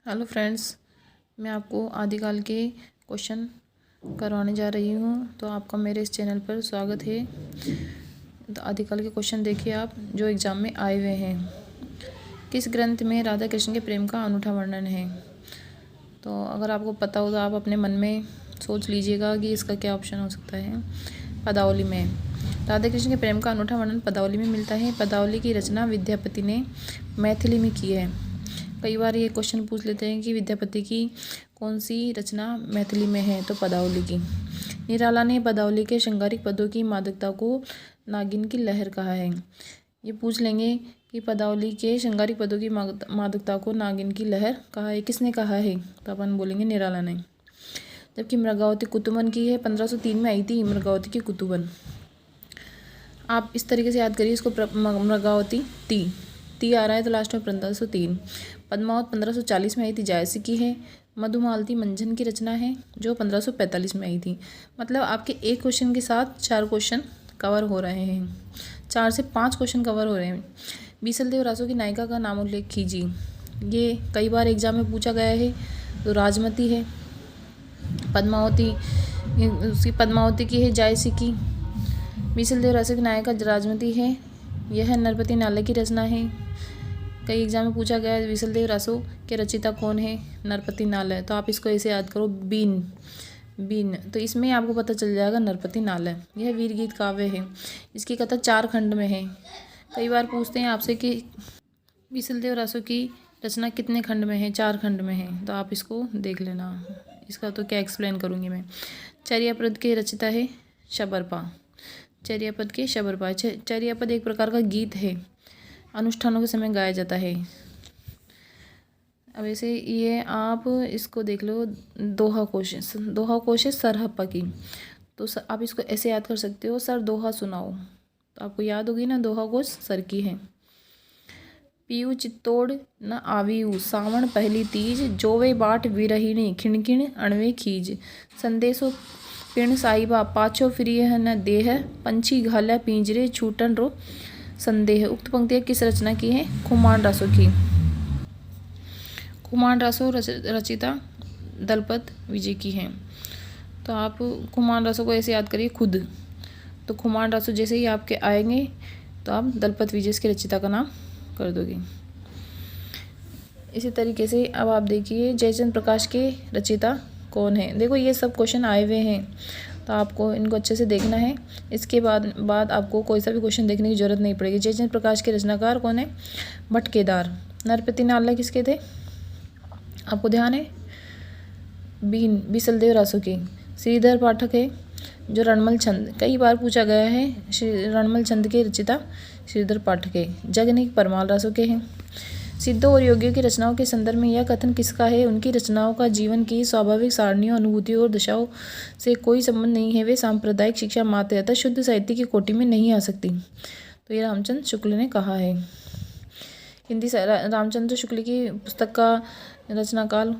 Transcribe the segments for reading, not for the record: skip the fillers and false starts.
Hello friends, मैं आपको आदिकाल के क्वेश्चन करवाने जा रही हूँ। तो आपका मेरे इस चैनल पर स्वागत है। तो आदिकाल के क्वेश्चन देखिए आप, जो एग्ज़ाम में आए हुए हैं। किस ग्रंथ में राधा कृष्ण के प्रेम का अनूठा वर्णन है? तो अगर आपको पता हो तो आप अपने मन में सोच लीजिएगा कि इसका क्या ऑप्शन हो सकता है। पदावली में राधा कृष्ण के प्रेम का अनूठा वर्णन पदावली में मिलता है। पदावली की रचना विद्यापति ने मैथिली में की है। कई बार ये क्वेश्चन पूछ लेते हैं कि विद्यापति की कौन सी रचना मैथिली में है, तो पदावली की। निराला ने पदावली के श्रृंगारिक पदों की मादकता को नागिन की लहर कहा है। ये पूछ लेंगे कि पदावली के श्रृंगारिक पदों की मादकता को नागिन की लहर कहा है, किसने कहा है? तो अपन बोलेंगे निराला ने। जबकि मृगावती कुतुबन की है, 1503 में आई थी मृगावती की कुतुबन। आप इस तरीके से याद करिए इसको। मृगावती ती आ रहा है तो लास्ट में 1503। पद्मावत 1540 में आई थी, जायसी की है। मधुमालती मंझन की रचना है जो 1545 में आई थी। मतलब आपके एक क्वेश्चन के साथ 4 क्वेश्चन कवर हो रहे हैं, 4 से 5 क्वेश्चन कवर हो रहे हैं। बीसल देव रासो की नायिका का नाम उल्लेख कीजिए। ये कई बार एग्जाम में पूछा गया है, तो राजमती है। पद्मावती, उसकी पद्मावती की है जायसी की। बीसल देव रासो की नायिका राजमती है। यह नरपति नाले की रचना है। कई एग्जाम में पूछा गया है बीसल देव रासो के रचिता कौन है? नरपति नाले। तो आप इसको ऐसे याद करो, बीन। तो इसमें आपको पता चल जाएगा नरपति नाले। यह वीर गीत काव्य है। इसकी कथा 4 खंड में है। कई बार पूछते हैं आपसे कि बीसल देव रासो की रचना कितने खंड में है? 4 खंड में है। तो आप इसको देख लेना। इसका तो क्या एक्सप्लेन करूँगी मैं। चर्यापद के रचिता है शबरपा। चर्यापद के शबरपा। चर्यापद एक प्रकार का गीत है, अनुष्ठानों के समय गाया जाता है। अब ऐसे ये आप इसको देख लो, दोहा कोश है सरहप्पा की। तो आप इसको ऐसे याद कर सकते हो, सर दोहा सुनाओ। तो आपको याद होगी ना, दोहा कोश सर की है। पीयू चित्तौड़ न आवीऊ सावण पहली तीज, जोवे बाट विरहिणी खिणखिण अणवे खीज। संदेशो पिण साहिबा पाछो फिरिय न देह, पंछी घाला पिंजरे छूटन रो संदेह। उक्त पंक्तियाँ किस रचना की है? खुमान रासो की। खुमान रासो रचिता दलपत विजय की है। तो आप खुमान रासो को ऐसे याद करिए खुद। तो खुमान रासो जैसे ही आपके आएंगे तो आप दलपत विजय के रचिता का नाम कर दोगे। इसी तरीके से अब आप देखिए जयचंद्र प्रकाश के रचिता कौन है। देखो ये सब क्वेश्चन आए हुए हैं, तो आपको इनको अच्छे से देखना है। इसके बाद आपको कोई सा भी क्वेश्चन देखने की जरूरत नहीं पड़ेगी। जयचंद्र प्रकाश के रचनाकार कौन है? भट्ट केदार। नरपति नाला किसके थे? आपको ध्यान है? बीसल देव रासो की। श्रीधर पाठक है जो रणमल छंद, कई बार पूछा गया है। रणमल छंद के रचिता श्रीधर पाठक है। जगनिक परमाल रासो के हैं। सिद्धों और योगियों की रचनाओं के संदर्भ में यह कथन किसका है? उनकी रचनाओं का जीवन की स्वाभाविक सारणियों, अनुभूतियों और दशाओं से कोई संबंध नहीं है। वे सांप्रदायिक शिक्षा मात्र तथा शुद्ध साहित्य की कोटि में नहीं आ सकती। तो ये रामचंद्र शुक्ल ने कहा है। रामचंद्र शुक्ल की पुस्तक का रचनाकाल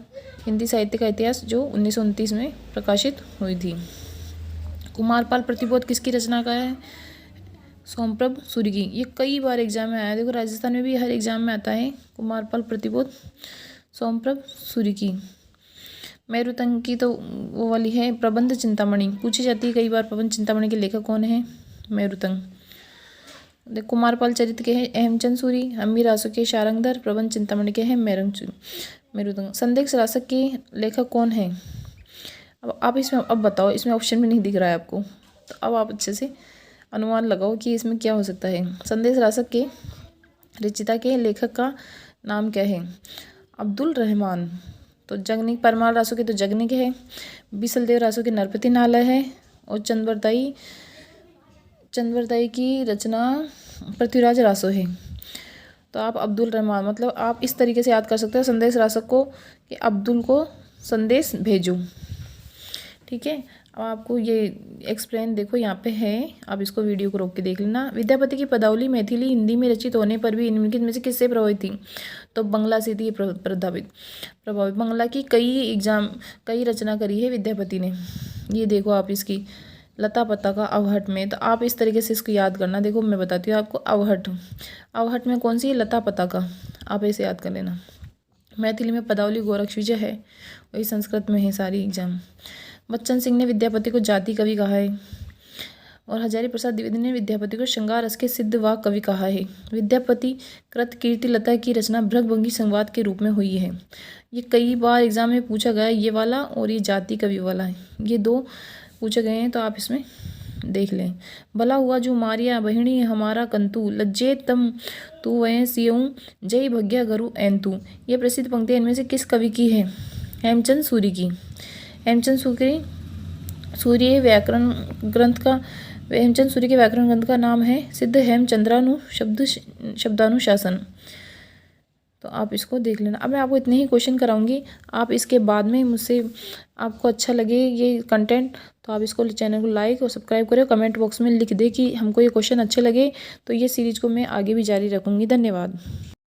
हिंदी साहित्य का इतिहास, जो 1929 में प्रकाशित हुई थी। कुमारपाल प्रतिबोध किसकी रचना का है? सोमप्रभ सूर्य की। ये कई बार एग्जाम में आया है। देखो राजस्थान में भी हर एग्जाम में आता है कुमारपाल प्रतिबोध सोमप्रभ सूर्य की। मेरुतंग की तो वो वाली है प्रबंध चिंतामणि, पूछी जाती है कई बार। प्रबंध चिंतामणि के लेखक कौन है? मेरुतंग। देख कुमारपाल चरित्र के हैं हेमचंद सूरी। अम्मी रासो के शारंगधर। प्रबंध चिंतामणि के हैं मेरुतंग। संदेश रासक के लेखक कौन है? अब आप इसमें अब बताओ, इसमें ऑप्शन में नहीं दिख रहा है आपको, तो अब आप अच्छे से अनुमान लगाओ कि इसमें क्या हो सकता है। संदेश रासक के रचिता के लेखक का नाम क्या है? अब्दुल रहमान। तो जगनिक परमाल रासो के तो जगनिक है। बीसल देव रासो के नरपति नाला है। और चंद्रवरदाई की रचना पृथ्वीराज रासो है। तो आप अब्दुल रहमान, मतलब आप इस तरीके से याद कर सकते हो संदेश रासक को कि अब्दुल को संदेश भेजो। ठीक है। अब आपको ये एक्सप्लेन देखो यहाँ पे है, आप इसको वीडियो को रोक के देख लेना। विद्यापति की पदावली मैथिली हिंदी में रचित होने पर भी निम्नलिखित में से किससे प्रभावित थी? तो बंगला से थी प्रभावित। बंगला की कई रचना करी है विद्यापति ने। ये देखो आप इसकी लता पत्ता का अवहट में। तो आप इस तरीके से इसको याद करना। देखो मैं बताती हूँ आपको। अवहट में कौन सी? लता पत्ता का। आप ऐसे याद कर लेना। मैथिली में पदावली गोरक्ष विजय है, वही संस्कृत में है सारी एग्जाम। बच्चन सिंह ने विद्यापति को जाति कवि कहा है, और हजारी प्रसाद द्विवेदी ने विद्यापति को श्रृंगार रस के सिद्ध वाक कवि कहा है। विद्यापति कृत कीर्ति लता की रचना भृगभंगी संवाद के रूप में हुई है। ये कई बार एग्जाम में पूछा गया है, ये वाला और ये जाति कवि वाला है, ये दो पूछे गए हैं, तो आप इसमें देख लें। भला हुआ जो मारिया बहिणी हमारा कंतु, लज्जे तम तू वह सियऊँ जय भग्या गरु एंतु। ये प्रसिद्ध पंक्तियाँ इनमें से किस कवि की है? हेमचंद सूरी की। हेमचंद सूरी व्याकरण ग्रंथ का हेमचंद सूरी के व्याकरण ग्रंथ का नाम है सिद्ध हेमचंद्रानु शब्दानुशासन। तो आप इसको देख लेना। अब मैं आपको इतने ही क्वेश्चन कराऊंगी, आप इसके बाद में मुझसे आपको अच्छा लगे ये कंटेंट तो आप इसको चैनल को लाइक और सब्सक्राइब करें, कमेंट बॉक्स में लिख दें कि हमको ये क्वेश्चन अच्छे लगे, तो ये सीरीज को मैं आगे भी जारी रखूँगी। धन्यवाद।